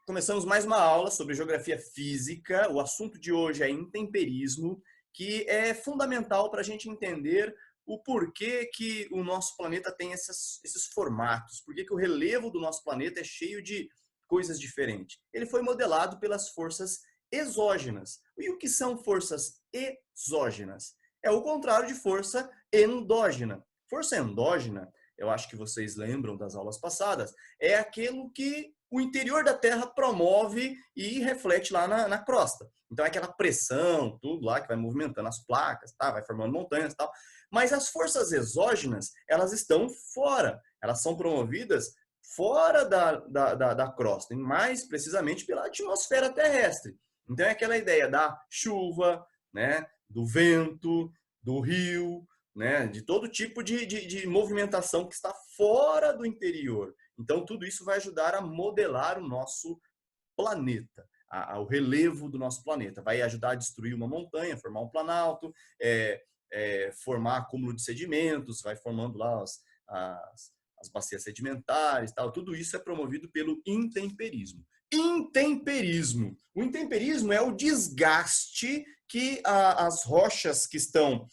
Começamos mais uma aula sobre geografia física. O assunto de hoje é intemperismo, que é fundamental para a gente entender o porquê que o nosso planeta tem esses formatos, por que o relevo do nosso planeta é cheio de coisas diferentes. Ele foi modelado pelas forças exógenas. E o que são forças exógenas? É o contrário de força endógena. Força endógena, eu acho que vocês lembram das aulas passadas, é aquilo que o interior da Terra promove e reflete lá na crosta. Então é aquela pressão, tudo lá que vai movimentando as placas, tá? Vai formando montanhas e tal. Mas as forças exógenas, elas estão fora. Elas são promovidas fora da crosta, e mais precisamente pela atmosfera terrestre. Então é aquela ideia da chuva, né? Do vento, do rio, né? De todo tipo de movimentação que está fora do interior. Então, tudo isso vai ajudar a modelar o nosso planeta, o relevo do nosso planeta. Vai ajudar a destruir uma montanha, formar um planalto, formar acúmulo de sedimentos, vai formando lá as bacias sedimentares, tal. Tudo isso é promovido pelo intemperismo. Intemperismo. O intemperismo é o desgaste que as rochas que estão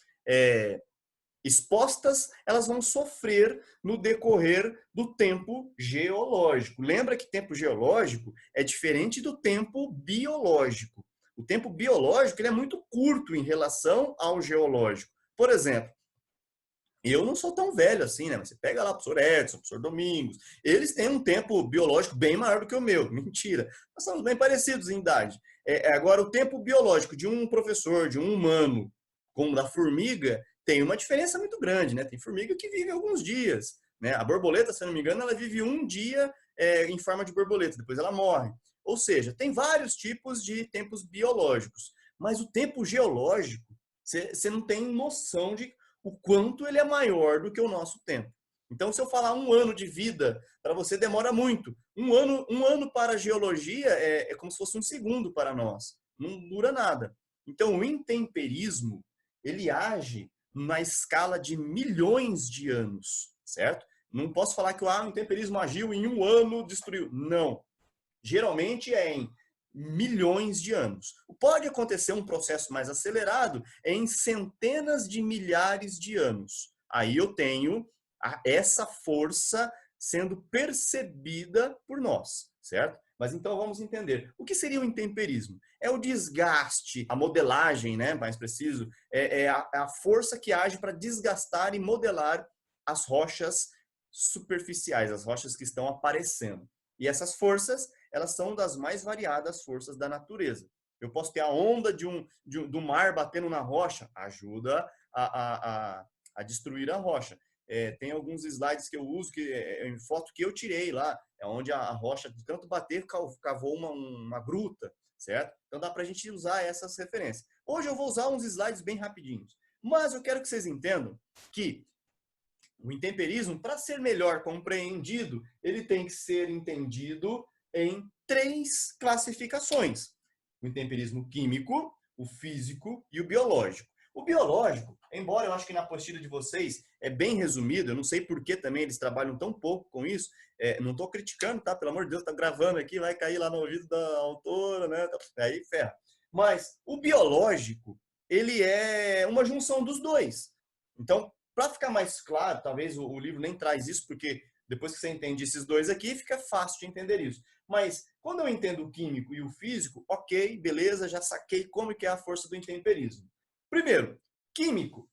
expostas, elas vão sofrer no decorrer do tempo geológico. Lembra que tempo geológico é diferente do tempo biológico. O tempo biológico ele é muito curto em relação ao geológico. Por exemplo, eu não sou tão velho assim, né? Você pega lá o professor Edson, o professor Domingos, eles têm um tempo biológico bem maior do que o meu. Mentira. Nós somos bem parecidos em idade. Agora, o tempo biológico de um professor, de um humano, como da formiga, tem uma diferença muito grande, né? Tem formiga que vive alguns dias, né? A borboleta, se eu não me engano, ela vive um dia em forma de borboleta, depois ela morre. Ou seja, tem vários tipos de tempos biológicos, mas o tempo geológico, você não tem noção de o quanto ele é maior do que o nosso tempo. Então, se eu falar um ano de vida, para você demora muito. Um ano para a geologia é como se fosse um segundo para nós. Não dura nada. Então, o intemperismo, ele age na escala de milhões de anos, certo? Não posso falar que o intemperismo agiu em um ano, destruiu. Não. Geralmente é em milhões de anos. Pode acontecer um processo mais acelerado em centenas de milhares de anos. Aí eu tenho essa força sendo percebida por nós, certo? Mas então vamos entender. O que seria o intemperismo? É o desgaste, a modelagem, né, mais preciso, é a força que age para desgastar e modelar as rochas superficiais, as rochas que estão aparecendo. E essas forças, elas são das mais variadas forças da natureza. Eu posso ter a onda do mar batendo na rocha, ajuda a destruir a rocha. Tem alguns slides que eu uso, em foto que eu tirei lá, onde a rocha, de tanto bater, cavou uma gruta, certo? Então dá para a gente usar essas referências. Hoje eu vou usar uns slides bem rapidinhos, mas eu quero que vocês entendam que o intemperismo, para ser melhor compreendido, ele tem que ser entendido em 3 classificações: o intemperismo químico, o físico e o biológico. O biológico, embora eu acho que na apostila de vocês é bem resumido, eu não sei por que também eles trabalham tão pouco com isso, não estou criticando, tá? Pelo amor de Deus, está gravando aqui, vai cair lá no ouvido da autora, né? Aí ferra. Mas o biológico, ele é uma junção dos dois. Então, para ficar mais claro, talvez o livro nem traz isso, porque depois que você entende esses dois aqui, fica fácil de entender isso. Mas quando eu entendo o químico e o físico, ok, beleza, já saquei como que é a força do intemperismo. Primeiro, químico.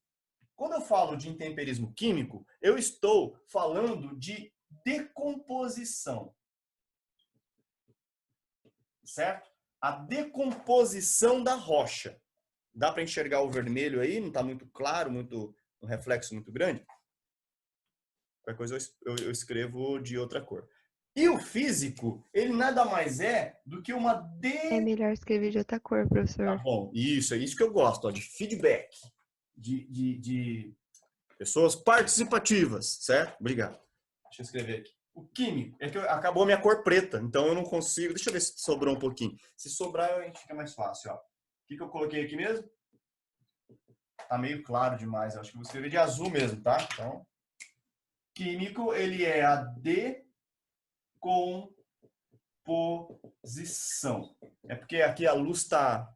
Quando eu falo de intemperismo químico, eu estou falando de decomposição. Certo? A decomposição da rocha. Dá para enxergar o vermelho aí? Não está muito claro, um reflexo muito grande? Qualquer coisa eu escrevo de outra cor. E o físico, ele nada mais é do que uma É melhor escrever de outra cor, professor. Tá bom, isso, é isso que eu gosto, ó, de feedback, de pessoas participativas, certo? Obrigado. Deixa eu escrever aqui. O químico, é que acabou a minha cor preta, então eu não consigo. Deixa eu ver se sobrou um pouquinho. Se sobrar, fica mais fácil, ó. O que eu coloquei aqui mesmo? Tá meio claro demais, eu acho que eu vou escrever de azul mesmo, tá? Então, químico, ele é a decomposição decomposição. É porque aqui a luz está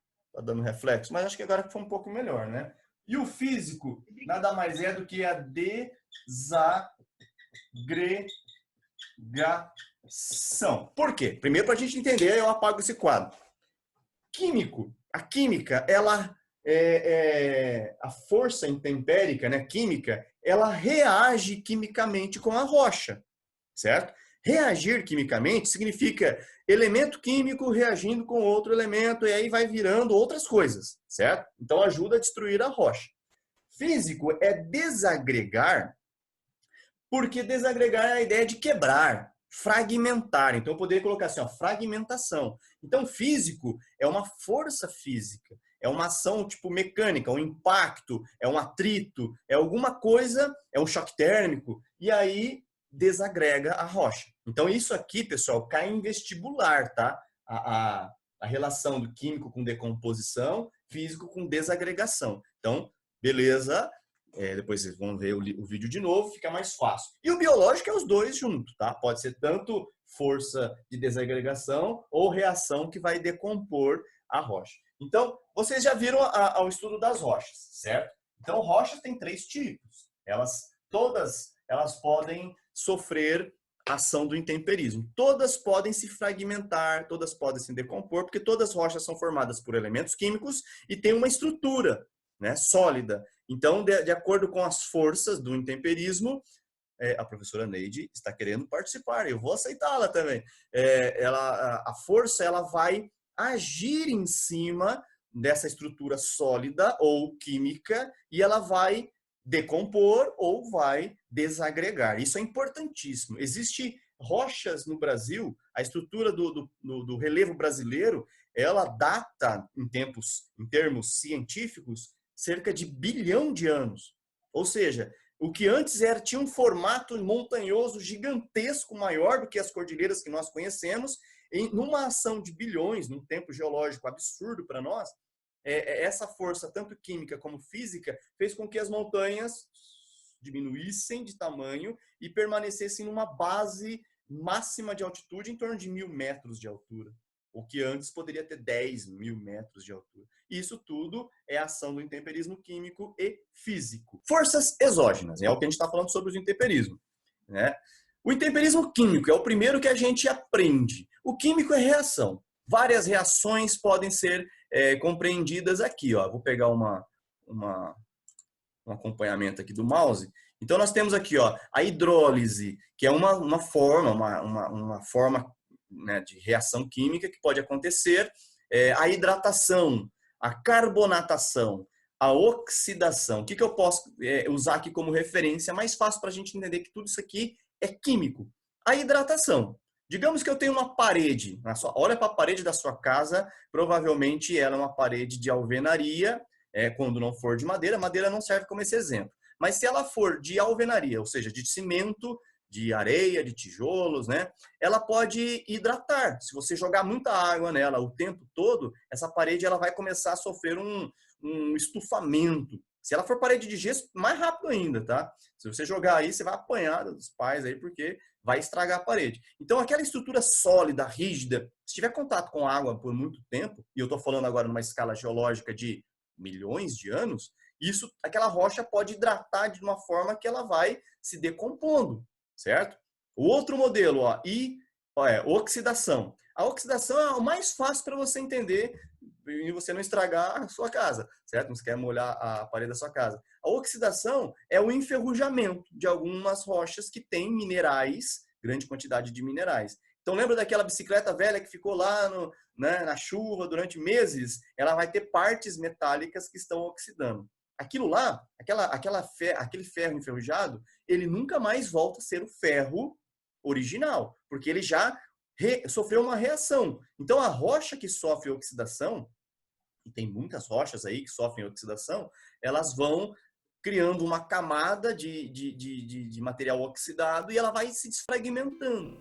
dando reflexo, mas acho que agora foi um pouco melhor, né? E o físico nada mais é do que a desagregação. Por quê? Primeiro, para a gente entender, eu apago esse quadro. A química, ela a força intempérica, né, química, ela reage quimicamente com a rocha, certo? Reagir quimicamente significa elemento químico reagindo com outro elemento e aí vai virando outras coisas, certo? Então ajuda a destruir a rocha. Físico é desagregar, porque desagregar é a ideia de quebrar, fragmentar. Então eu poderia colocar assim, ó, fragmentação. Então físico é uma força física, é uma ação tipo mecânica, um impacto, é um atrito, é alguma coisa, é um choque térmico, e aí desagrega a rocha. Então isso aqui, pessoal, cai em vestibular, tá? A relação do químico com decomposição, físico com desagregação. Então, beleza, depois vocês vão ver o vídeo de novo, fica mais fácil. E o biológico é os dois juntos, tá? Pode ser tanto força de desagregação ou reação que vai decompor a rocha. Então, vocês já viram o estudo das rochas, certo? Então, rochas tem 3 tipos. Todas elas podem sofrer ação do intemperismo. Todas podem se fragmentar, todas podem se decompor, porque todas as rochas são formadas por elementos químicos e têm uma estrutura, né, sólida. Então, de acordo com as forças do intemperismo, a professora Neide está querendo participar, eu vou aceitá-la também. A força ela vai agir em cima dessa estrutura sólida ou química e ela vai decompor ou vai desagregar. Isso é importantíssimo. Existem rochas no Brasil, a estrutura do relevo brasileiro, ela data, em termos científicos, cerca de 1 bilhão de anos. Ou seja, o que antes tinha um formato montanhoso gigantesco, maior do que as cordilheiras que nós conhecemos, numa ação de bilhões, num tempo geológico absurdo para nós, essa força, tanto química como física, fez com que as montanhas diminuíssem de tamanho e permanecessem numa base máxima de altitude em torno de 1.000 metros de altura, o que antes poderia ter 10.000 metros de altura. Isso tudo é ação do intemperismo químico e físico. Forças exógenas, é o que a gente está falando sobre o intemperismo, né? O intemperismo químico é o primeiro que a gente aprende. O químico é reação. Várias reações podem ser compreendidas aqui. Ó. Vou pegar um acompanhamento aqui do mouse. Então, nós temos aqui ó, a hidrólise, que é uma forma né, de reação química que pode acontecer. A hidratação, a carbonatação, a oxidação. O que eu posso usar aqui como referência mais fácil para a gente entender que tudo isso aqui é químico? A hidratação. Digamos que eu tenho uma parede, olha para a parede da sua casa, provavelmente ela é uma parede de alvenaria, quando não for de madeira, madeira não serve como esse exemplo. Mas se ela for de alvenaria, ou seja, de cimento, de areia, de tijolos, né? Ela pode hidratar. Se você jogar muita água nela o tempo todo, essa parede ela vai começar a sofrer um estufamento. Se ela for parede de gesso, mais rápido ainda, tá? Se você jogar aí, você vai apanhar dos pais aí, porque vai estragar a parede. Então, aquela estrutura sólida, rígida, se tiver contato com água por muito tempo, e eu estou falando agora numa escala geológica de milhões de anos, aquela rocha pode hidratar de uma forma que ela vai se decompondo, certo? O outro modelo, oxidação. A oxidação é o mais fácil para você entender e você não estragar a sua casa, certo? Não você quer molhar a parede da sua casa. A oxidação é o enferrujamento de algumas rochas que têm minerais, grande quantidade de minerais. Então, lembra daquela bicicleta velha que ficou lá na chuva durante meses? Ela vai ter partes metálicas que estão oxidando. Aquilo lá, aquele ferro enferrujado, ele nunca mais volta a ser o ferro original, porque ele já sofreu uma reação. Então, a rocha que sofre oxidação, e tem muitas rochas aí que sofrem oxidação, elas vão criando uma camada de material oxidado e ela vai se desfragmentando.